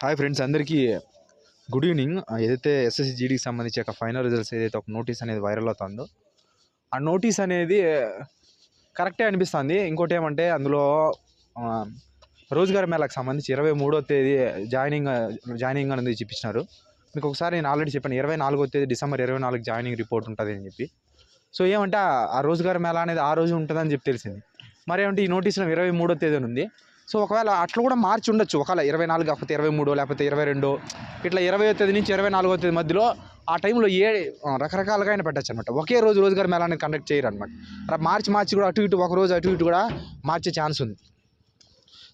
Hi friends, అందరికీ good evening. ఏదైతే SSC జీడీకి సంబంధించి ఒక ఫైనల్ రిజల్ట్స్ ఏదైతే ఒక నోటీస్ అనేది వైరల్ అవుతుందో, ఆ నోటీస్ అనేది కరెక్టే అనిపిస్తుంది. ఇంకోటి ఏమంటే అందులో రోజ్గార్ మేళాకు సంబంధించి 23వ తేదీ జాయినింగ్ అనేది చూపించినారు. మీకు ఒకసారి నేను ఆల్రెడీ చెప్పాను, 24వ తేదీ డిసెంబర్ 24 జాయినింగ్ రిపోర్ట్ ఉంటుంది అని చెప్పి. సో ఏమంటే ఆ రోజ్గార్ మేళా అనేది ఆ రోజు ఉంటుందని చెప్పి తెలిసింది. మరి ఏమంటే ఈ నోటీస్లో 23వ తేదీ ఉంది. సో ఒకవేళ అట్లా కూడా మార్చి ఉండొచ్చు. ఒకవేళ 24 కాకపోతే 23 లేకపోతే 22 ఇట్లా 20వ తేదీ నుంచి 24వ తేదీ మధ్యలో ఆ టైంలో రకరకాలుగా అయినా పెట్టచ్చు అనమాట. ఒకే రోజు రోజ్గార్ మేళా అనేది కండక్ట్ చేయరు అనమాట. మార్చి కూడా అటు ఇటు ఒక రోజు అటు ఇటు కూడా మార్చే ఛాన్స్ ఉంది.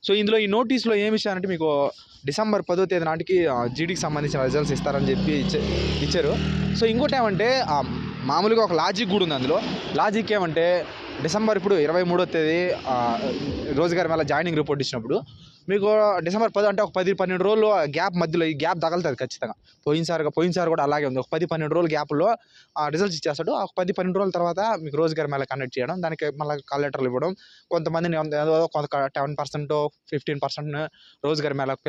సో ఇందులో ఈ నోటీస్లో ఏమి ఇచ్చారంటే, మీకు డిసెంబర్ 10వ తేదీ నాటికి జీడీకి సంబంధించిన రిజల్ట్స్ ఇస్తారని చెప్పి ఇచ్చారు. సో ఇంకోటి ఏమంటే మామూలుగా ఒక లాజిక్ కూడా ఉంది అందులో. లాజిక్ ఏమంటే డిసెంబర్ ఇప్పుడు 23వ తేదీ రోజ్గార్ మేళా జాయినింగ్ రిపోర్ట్ ఇచ్చినప్పుడు మీకు డిసెంబర్ 10 అంటే ఒక 10-12 రోజులు గ్యాప్ మధ్యలో ఈ గ్యాప్ తగలుతుంది ఖచ్చితంగా. పోయినసారి కూడా అలాగే ఉంది. ఒక 10-12 రోజుల గ్యాప్లో రిజల్ట్స్ ఇచ్చేస్తాడు. ఒక 10-12 రోజుల తర్వాత మీకు రోజ్గార్ మేళా కండక్ట్ చేయడం, దానికి మళ్ళీ కాల్ లెటర్లు ఇవ్వడం, కొంతమందిని 10% 15% రోజ్గార్ మేళాకు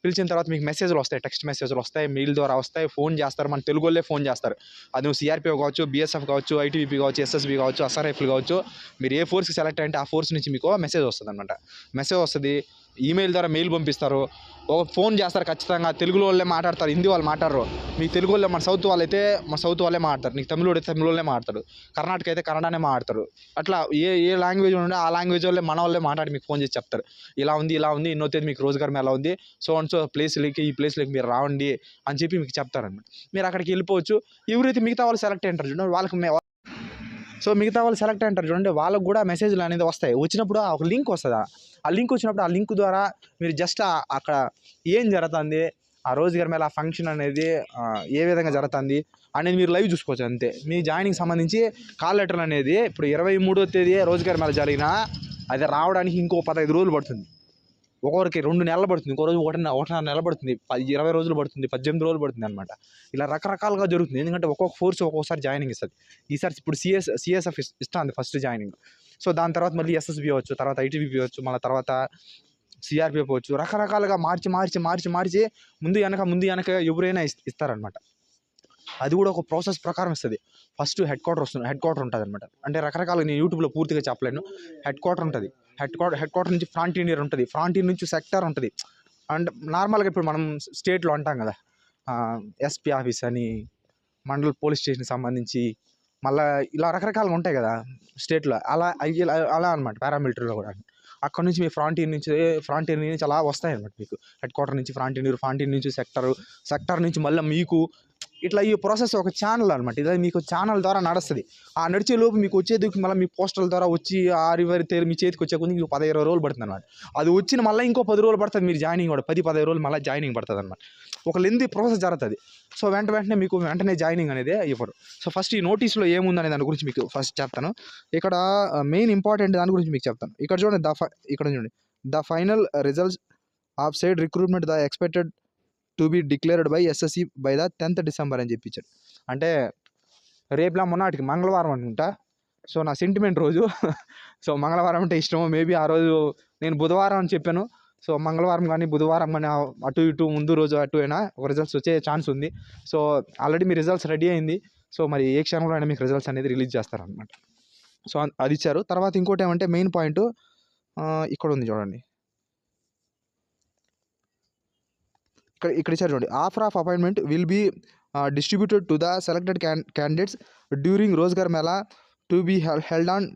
పిలిచిన తర్వాత మీకు మెసేజ్లు వస్తాయి, టెక్స్ట్ మెసేజ్లు వస్తాయి, మెయిల్ ద్వారా వస్తాయి, ఫోన్ చేస్తారు. మన తెలుగు వాళ్ళే ఫోన్ చేస్తారు. అది నువ్వు సిఆర్పిఓ కావచ్చు, బీఎస్ఎఫ్ కావచ్చు, ఐటీబీపీ కావచ్చు, ఎస్ఎస్బీ కావచ్చు, ఎస్ఆర్ఎఫ్లు కావచ్చు, మీరు ఏ ఫోర్స్కి సెలెక్ట్ అంటే ఆ ఫోర్స్ నుంచి మీకు మెసేజ్ వస్తుంది అనమాట. మెసేజ్ వస్తుంది, ఈమెయిల్ ద్వారా మెయిల్ పంపిస్తారు, ఫోన్ చేస్తారు. ఖచ్చితంగా తెలుగులో వాళ్ళే మాట్లాడతారు, హిందీ వాళ్ళు మాట్లాడరు. మీకు తెలుగు వాళ్ళే, మన సౌత్ వాళ్ళే మాట్లాడతారు, నీకు తమిళ వాళ్ళే మాట్లాడతాడు, కర్ణాటక అయితే కన్నడనే మాట్లాడతారు. అట్లా ఏ లాంగ్వేజ్ ఉంటే ఆ లాంగ్వేజ్ వాళ్ళే మన వాళ్ళే మాట్లాడి మీకు ఫోన్ చేసి చెప్తారు, ఇలా ఉంది ఇన్నో తేదీ మీకు రోజ్గార్ మేళా ఉంది, సో ప్లేస్లకి ఈ ప్లేస్లకి మీరు రావండి అని చెప్పి మీకు చెప్తారనమాట. మీరు అక్కడికి వెళ్ళిపోవచ్చు. ఎవరైతే మిగతా వాళ్ళు సెలెక్ట్ అయ్యారు చూడండి, వాళ్ళకు కూడా మెసేజ్లు అనేది వస్తాయి. వచ్చినప్పుడు ఒక లింక్ వస్తుంది. ఆ లింక్ వచ్చినప్పుడు ఆ లింక్ ద్వారా మీరు జస్ట్ అక్కడ ఏం జరుగుతుంది, ఆ రోజ్గార్ మేళా ఫంక్షన్ అనేది ఏ విధంగా జరుగుతుంది అనేది మీరు లైవ్ చూసుకోవచ్చు అంతే. మీ జాయినింగ్ సంబంధించి కాల్ లెటర్లు అనేది ఇప్పుడు 23వ తేదీ రోజ్గార్ మేళా జరిగినా అది రావడానికి ఇంకో 15 రోజులు పడుతుంది. ఒక్కొక్కరికి 2 నెలలు పడుతుంది, ఇంకో రోజు 1.5 నెల పడుతుంది, 20 రోజులు పడుతుంది, 18 రోజులు పడుతుంది అనమాట. ఇలా రకరకాలుగా జరుగుతుంది. ఎందుకంటే ఒక్కొక్క ఫోర్స్ ఒక్కొక్కసారి జాయినింగ్ ఇస్తుంది. ఈసారి ఇప్పుడు సిఎస్ఎఫ్ ఇస్తుంది ఫస్ట్ జాయినింగ్. సో దాని తర్వాత మళ్ళీ ఎస్ఎస్బీ అవ్వచ్చు, తర్వాత ఐటీబీపీ అవ్వచ్చు, మళ్ళీ తర్వాత సిఆర్పిఎఫ్ అవ్వచ్చు. రకరకాలుగా మార్చి ముందు వెనక ఎవరైనా ఇస్తారనమాట. అది కూడా ఒక ప్రాసెస్ ప్రకారం ఇస్తుంది. ఫస్ట్ హెడ్ క్వార్టర్ ఉంటుంది అనమాట. అంటే రకరకాలుగా నేను యూట్యూబ్లో పూర్తిగా చెప్పలేను. హెడ్ క్వార్టర్ ఉంటుంది. హెడ్ క్వార్టర్ నుంచి ఫ్రాంటీనియర్ ఉంటుంది, ఫ్రాంటీనియర్ నుంచి సెక్టార్ ఉంటుంది. అండ్ నార్మల్గా ఇప్పుడు మనం స్టేట్లో అంటాం కదా, ఎస్పీ ఆఫీస్ అని, మండల్ పోలీస్ స్టేషన్కి సంబంధించి, మళ్ళీ ఇలా రకరకాలుగా ఉంటాయి కదా స్టేట్లో. అలా అనమాట పారామిలిటరీలో కూడా. అక్కడ నుంచి మీ ఫ్రాంటీనియర్ నుంచి అలా వస్తాయి అనమాట. మీకు హెడ్ క్వార్టర్ నుంచి ఫ్రాంటీనియర్ నుంచి సెక్టార్ నుంచి మళ్ళీ మీకు ఇట్లా ఈ ప్రాసెస్ ఒక ఛానల్ అనమాట. ఇది మీకు ఛానల్ ద్వారా నడుస్తుంది. ఆ నడిచే లోపు మీకు వచ్చేది మళ్ళీ మీ పోస్టల్ ద్వారా వచ్చి ఆ రివర్ తేలి మీ చేతికి వచ్చే కొద్ది మీకు 10-20 రోజులు పడుతుంది అనమాట. అది వచ్చిన మళ్ళీ ఇంకో 10 రోజులు పడుతుంది. మీరు జాయినింగ్ కూడా 10-15 రోజులు మళ్ళీ జాయినింగ్ పడుతుంది అనమాట. ఒక లెంతీ ప్రాసెస్ జరుగుతుంది. సో వెంటనే మీకు జాయినింగ్ అనేది ఇవ్వరు. సో ఫస్ట్ ఈ నోటీస్లో ఏముందనే దాని గురించి మీకు ఫస్ట్ చెప్తాను. ఇక్కడ మెయిన్ ఇంపార్టెంట్ దాని గురించి మీకు చెప్తాను. ఇక్కడ చూడండి, the final results of side recruitment the expected to be declared by SSC by the 10th December అని చెప్పించాడు. అంటే రేపులా మొన్నటికి మంగళవారం అనుకుంటా. సో నా సెంటిమెంట్ రోజు. సో మంగళవారం అంటే ఇష్టము. మేబీ ఆ రోజు నేను బుధవారం అని చెప్పాను. సో మంగళవారం కానీ బుధవారం కానీ అటు ఇటు ముందు రోజు అటు అయినా ఒక రిజల్ట్స్ వచ్చే ఛాన్స్ ఉంది. సో ఆల్రెడీ మీ రిజల్ట్స్ రెడీ అయింది. సో మరి ఏ క్షణంలో అయినా మీకు రిజల్ట్స్ అనేది రిలీజ్ చేస్తారనమాట. సో అది ఇచ్చారు. తర్వాత ఇంకోటి ఏమంటే మెయిన్ పాయింట్ ఇక్కడ ఉంది చూడండి. ఇక్కడ ఇచ్చారు చూడండి. Offer of appointment will be distributed to the selected candidates during Rozgar Mela to be held on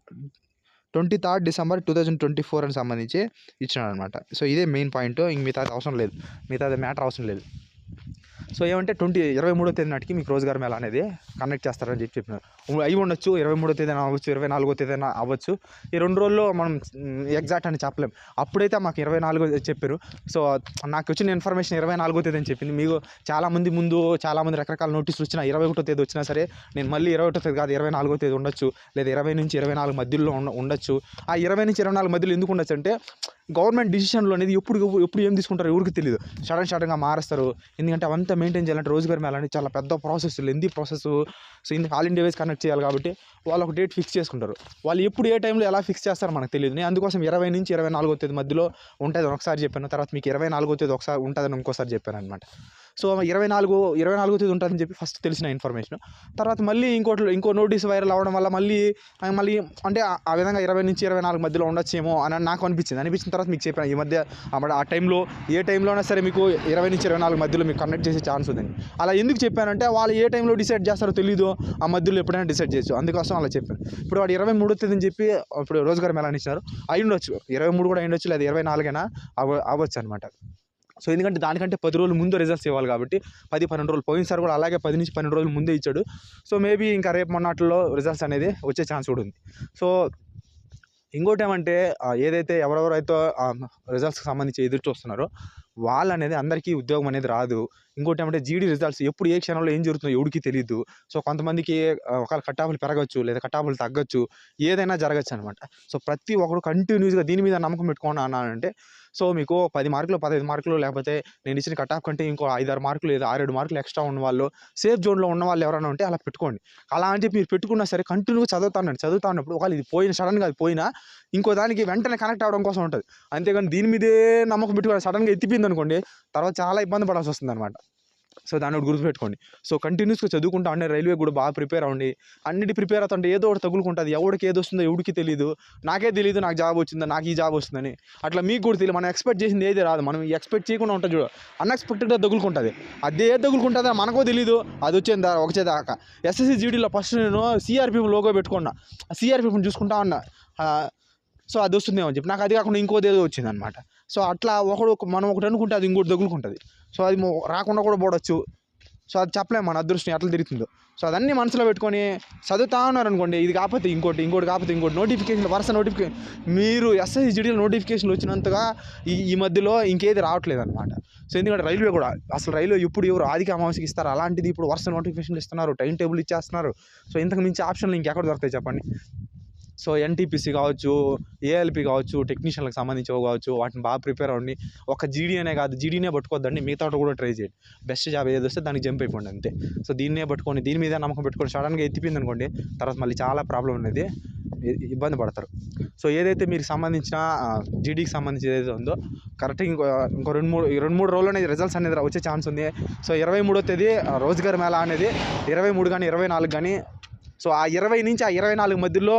23rd December 2024 అని సంబంధించి ఇచ్చినాడు అనమాట. సో ఇదే మెయిన్ పాయింట్. ఇంక మిగతాది అవసరం లేదు, మిగతాది మ్యాటర్ అవసరం లేదు. సో ఏమంటే 23వ తేదీ నాటికి మీకు రోజ్గార్ మేళా అనేది కండక్ట్ చేస్తారని చెప్పినారు. అయి ఉండొచ్చు, 23వ తేదీన అవ్వచ్చు, 24వ తేదీన అవ్వచ్చు. ఈ 2 రోజుల్లో మనం ఎగ్జాక్ట్ అని చెప్పలేం. అప్పుడైతే మాకు 24 చెప్పారు. సో నాకు వచ్చిన ఇన్ఫర్మేషన్ 24వ తేదీ అని చెప్పింది. మీకు చాలామంది రకరకాల నోటీసులు వచ్చినా 21వ తేదీ వచ్చినా సరే నేను మళ్ళీ 21వ తేదీ కాదు 24వ తేదీ ఉండొచ్చు, లేదా 20 నుంచి 24 మధ్యలో ఉండొచ్చు. ఆ 20 నుంచి 24 మధ్యలో ఎందుకు ఉండొచ్చు అంటే గవర్నమెంట్ డిసిషన్లు అనేది ఎప్పుడు ఎప్పుడు ఏం తీసుకుంటారో ఎవరికి తెలియదు. సడన్గా మారుస్తారు. ఎందుకంటే అవంతా మెయింటైన్ చేయాలంటే రోజుగారి మేళ అనేది చాలా పెద్ద ప్రాసెస్, లెంతీ ప్రాసెస్. సో ఇందుకు ఆల్ ఇండియా వైజ్ కండక్ట్ చేయాలి కాబట్టి వాళ్ళు ఒక డేట్ ఫిక్స్ చేసుకుంటారు. వాళ్ళు ఎప్పుడు ఏ టైంలో ఎలా ఫిక్స్ చేస్తారో మనకు తెలియదు. నేను అందుకోసం 20 నుంచి 24వ తేదీ మధ్యలో ఉంటుందని ఒకసారి చెప్పాను. తర్వాత మీకు 24వ తేదీ ఒకసారి ఉంటుందని ఇంకోసారి చెప్పాను అనమాట. సో 24వ తేదీ ఉంటుందని చెప్పి ఫస్ట్ తెలిసిన ఇన్ఫర్మేషన్. తర్వాత మళ్ళీ ఇంకో నోటీస్ వైరల్ అవ్వడం వల్ల మళ్ళీ అంటే ఆ విధంగా 20 నుంచి 24 మధ్యలో ఉండొచ్చేమో అని నాకు అనిపించిన తర్వాత మీకు చెప్పాను ఈ మధ్య ఆ టైంలో ఏ టైంలో అయినా సరే మీకు 20 నుంచి 24 మధ్యలో మీకు కండక్ట్ చేసే ఛాన్స్ ఉందని. అలా ఎందుకు చెప్పానంటే వాళ్ళు ఏ టైంలో డిసైడ్ చేస్తారో తెలీదు, ఆ మధ్యలో ఎప్పుడైనా డిసైడ్ చేయొచ్చు, అందుకోసం అలా చెప్పాను. ఇప్పుడు వాడు 23వ తేదీ అని చెప్పి ఇప్పుడు రోజుగారి మేళ ఇచ్చినారు, అయి ఉండొచ్చు 23 కూడా అయి ఉండొచ్చు, లేదా 24 అయినా అవ్వచ్చు అనమాట. సో ఎందుకంటే దానికంటే 10 రోజులు ముందు రిజల్ట్స్ ఇవ్వాలి కాబట్టి 10-12 రోజులు, పోయినసారి కూడా అలాగే 10 నుంచి 12 రోజులు ముందే ఇచ్చాడు. సో మేబీ ఇంకా రేపు మొన్నట్లో రిజల్ట్స్ అనేది వచ్చే ఛాన్స్ కూడా ఉంది. సో ఇంకోటి ఏమంటే ఏదైతే ఎవరెవరైతే రిజల్ట్స్కి సంబంధించి ఎదురు చూస్తున్నారో వాళ్ళు అనేది అందరికీ ఉద్యోగం అనేది రాదు. ఇంకోటి ఏమంటే జీడీ రిజల్ట్స్ ఎప్పుడు ఏ క్షణంలో ఏం జరుగుతుందో ఎవరికి తెలియదు. సో కొంతమందికి ఒకవేళ కట్టాఫ్లు పెరగచ్చు, లేదా కట్టాఫ్లు తగ్గచ్చు, ఏదైనా జరగచ్చు అనమాట. సో ప్రతి ఒక్కరు కంటిన్యూస్గా దీని మీద నమ్మకం పెట్టుకోండి అన్నానంటే, సో మీకు 10 మార్కులు 15 మార్కులు, లేకపోతే నేను ఇచ్చిన కట్ ఆఫ్ కంటే ఇంకో 5-6 మార్కులు లేదా 6-7 మార్కులు ఎక్స్ట్రా ఉన్న వాళ్ళు, సేఫ్ జోన్లో ఉన్న వాళ్ళు ఎవరైనా ఉంటే అలా పెట్టుకోండి. అలా అని చెప్పి మీరు పెట్టుకున్నా సరే కంటిన్యూగా చదువుతా ఉన్నప్పుడు ఒకవేళ ఇది సడన్గా అది పోయినా ఇంకో దానికి వెంటనే కనెక్ట్ అవ్వడం కోసం ఉంటుంది. అంతేగాని దీని మీదే నమ్మకం పెట్టుకుని సడన్గా ఎత్తిపోయింది అనుకోండి, తర్వాత చాలా ఇబ్బంది పడాల్సి వస్తుంది అనమాట. సో దాన్ని ఒకటి గుర్తుపెట్టుకోండి. సో కంటిన్యూస్గా చదువుకుంటా ఉండే, రైల్వే కూడా బాగా ప్రిపేర్ అవ్వండి. అన్నిటి ప్రిపేర్ అవుతుంటే ఏదో ఒకటి తగులుకుంటుంది. ఎవరికి ఏది వస్తుందో ఎవరికి తెలియదు. నాకే తెలియదు నాకు జాబ్ వచ్చిందా, నాకు ఈ జాబ్ వస్తుందని. అట్లా మీకు కూడా తెలియదు. మనం ఎక్స్పెక్ట్ చేసింది ఏది రాదు, మనం ఎక్స్పెక్ట్ చేయకుండా ఉంటుంది చూడ, అన్ఎక్స్పెక్టెడ్గా తగులుకుంటుంది. అదే తగులుకుంటుందో మనకో తెలియదు, అది వచ్చేదాకా. ఎస్ఎస్సి జీడీలో ఫస్ట్ నేను సిఆర్పిఎఫ్ లోగో పెట్టుకున్నా, సిఆర్పిఎఫ్ని చూసుకుంటా ఉన్నా. సో అది వస్తుందేమో అని చెప్పి నాకు అది కాకుండా ఇంకోది ఏదో వచ్చింది అనమాట. సో అట్లా మనం ఒకటి అనుకుంటే అది ఇంకోటి తగులుకుంటుంది. సో అది రాకుండా కూడా పోవచ్చు. సో అది చెప్పలేము మన అదృష్టం ఎట్లా తిరుగుతుందో. సో అదన్నీ మనసులో పెట్టుకొని చదువుతా ఉన్నారు అనుకోండి, ఇది కాకపోతే ఇంకోటి కాకపోతే ఇంకోటి నోటిఫికేషన్, వరుస నోటిఫికేషన్. మీరు ఎస్ఎస్సి జీడీలో నోటిఫికేషన్లు వచ్చినంతగా ఈ మధ్యలో ఇంకేది రావట్లేదు అనమాట. సో ఎందుకంటే రైల్వే కూడా అసలు రైల్వే ఇప్పుడు ఎవరు ఆదికి అమావాస్యకి ఇస్తారు, అలాంటిది ఇప్పుడు వరుస నోటిఫికేషన్లు ఇస్తున్నారు, టైం టేబుల్ ఇచ్చేస్తున్నారు. సో ఇంతకు మించి ఆప్షన్లు ఇంకెక్కడ దొరుకుతాయి చెప్పండి. సో ఎన్టీపీసీ కావచ్చు, ఏఎల్పీ కావచ్చు, టెక్నీషియన్లకు సంబంధించినవి కావచ్చు, వాటిని బాగా ప్రిపేర్ అవ్వండి. ఒక జీడీ అనే కాదు, జీడీనే పట్టుకోవద్దండి, మిగతా కూడా ట్రై చేయండి. బెస్ట్ జాబ్ ఏది వస్తే దానికి జంప్ అయిపోండి అంతే. సో దీన్నే పట్టుకొని దీని మీద నమ్మకం పెట్టుకొని సడన్గా ఎత్తిపోయింది అనుకోండి, తర్వాత మళ్ళీ చాలా ప్రాబ్లం అనేది ఇబ్బంది పడతారు. సో ఏదైతే మీకు సంబంధించిన జీడీకి సంబంధించి ఏదైతే ఉందో కరెక్ట్గా ఇంకో 2-3 రోజుల్లోనే రిజల్ట్స్ అనేది వచ్చే ఛాన్స్ ఉంది. సో 23వ తేదీ రోజుగారి మేళ అనేది 23 కానీ 24 కానీ, సో ఆ 20 నుంచి ఆ 24 మధ్యలో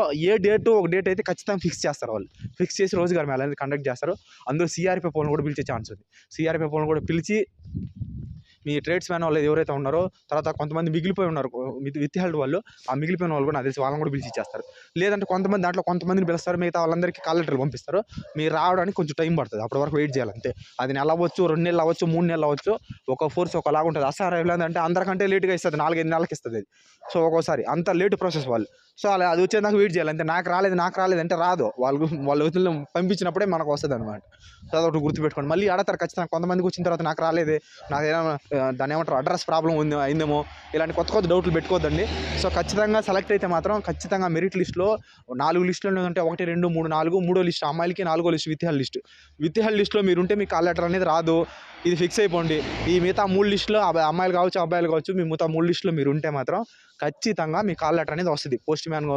ఒక డేట్ అయితే ఖచ్చితంగా ఫిక్స్ చేస్తారు. వాళ్ళు ఫిక్స్ చేసి రోజుగారి మేళ అనేది కండక్ట్ చేస్తారు. అందులో సిఆర్పిఎఫ్ వాళ్ళని కూడా పిలిచే ఛాన్స్ ఉంది. సిఆర్పిఎఫ్ వాళ్ళని కూడా పిలిచి మీ ట్రేడ్స్ మ్యాన్ వాళ్ళు ఎవరైతే ఉన్నారో, తర్వాత కొంతమంది మిగిలిపోయి ఉన్నారు విత్ హెల్డ్ వాళ్ళు, ఆ మిగిలిపోయిన వాళ్ళు కూడా నాకు తెలిసి వాళ్ళని కూడా పిలిచి ఇచ్చేస్తారు. లేదంటే కొంతమందిని పిలుస్తారు, మిగతా వాళ్ళందరికీ కాల్ లెటర్లు పంపిస్తారు. మీరు రావడానికి కొంచెం టైం పడుతుంది, అప్పటి వరకు వెయిట్ చేయాలంతే. అది నెల అవ్వచ్చు, 2 నెలలు అవ్వచ్చు, 3 నెలలు అవ్వచ్చు. ఒక ఫోర్స్ ఒకలాగా ఉంటుంది. అసలు అంటే అందరికంటే లేట్గా ఇస్తుంది, 4-5 నెలలకి ఇస్తుంది అది. సో ఒక్కోసారి అంత లేట్ ప్రాసెస్ వాళ్ళు. సో అలా అది వచ్చేదాకా వెయిట్ చేయాలి అంతే. నాకు రాలేదంటే రాదు, వాళ్ళు పంపించినప్పుడే మనకు వస్తుంది అనమాట. సో అదొకటి గుర్తుపెట్టుకోండి. మళ్ళీ ఆడతారు ఖచ్చితంగా. కొంతమందికి వచ్చిన తర్వాత నాకు రాలేదే, నాకేమో దాన్ని ఏమంటారు అడ్రస్ ప్రాబ్లం అయిందేమో, ఇలాంటి కొత్త డౌట్లు పెట్టుకోవద్దండి. సో ఖచ్చితంగా సెలెక్ట్ అయితే మాత్రం ఖచ్చితంగా మెరిట్ లిస్ట్లో 4 లిస్టులు ఉంటే 1, 2, 3, 4, 3వ లిస్ట్ అమ్మాయిలకి, 4వ లిస్ట్ విత్ హెల్డ్ లిస్ట్లో మీరు ఉంటే మీకు కాల్ లెటర్ అనేది రాదు. ఇది ఫిక్స్ అయిపోండి. ఈ మిగతా 3 లిస్టులో అమ్మాయిలు కావచ్చు, అబ్బాయిలు కావచ్చు, మీ మిగతా 3 లిస్టులో మీరు ఉంటే మాత్రం ఖచ్చితంగా మీ కాల్ లెటర్ అనేది వస్తుంది. పోస్ట్ మ్యాన్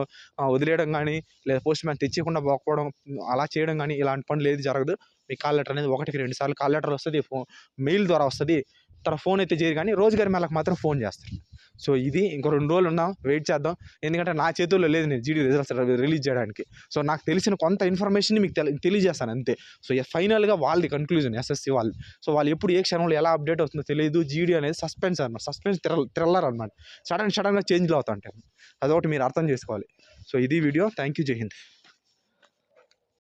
వదిలేయడం కానీ, లేదా పోస్ట్ మ్యాన్ తెచ్చకుండా పోకపోవడం, అలా చేయడం కానీ ఇలాంటి పనులు ఏది జరగదు. మీ కాల్ లెటర్ అనేది 1-2 సార్లు కాల్ లెటర్ వస్తుంది, మెయిల్ ద్వారా వస్తుంది. తర్వాత ఫోన్ అయితే చేయరు, కానీ రోజుగారి మేళకు మాత్రం ఫోన్ చేస్తారు. సో ఇది ఇంకో 2 రోజులు ఉన్నాం, వెయిట్ చేద్దాం. ఎందుకంటే నా చేతుల్లో లేదు నేను జీడీ రిజల్ట్స్ రిలీజ్ చేయడానికి. సో నాకు తెలిసిన కొంత ఇన్ఫర్మేషన్ మీకు తెలియజేస్తాను అంతే. సో ఫైనల్గా వాళ్ళది కన్క్లూజన్ ఎస్ఎస్సి వాళ్ళు. సో వాళ్ళు ఎప్పుడు ఏ క్షణంలో ఎలా అప్డేట్ అవుతుందో తెలియదు. జీడీ అనేది సస్పెన్స్ అనమాట, సస్పెన్స్ థ్రిల్లర్ అనమాట. సడన్గా చేంజ్లు అవుతా ఉంటాయి. అదొకటి మీరు అర్థం చేసుకోవాలి. సో ఇది వీడియో. థ్యాంక్ యూ, జై హింద్.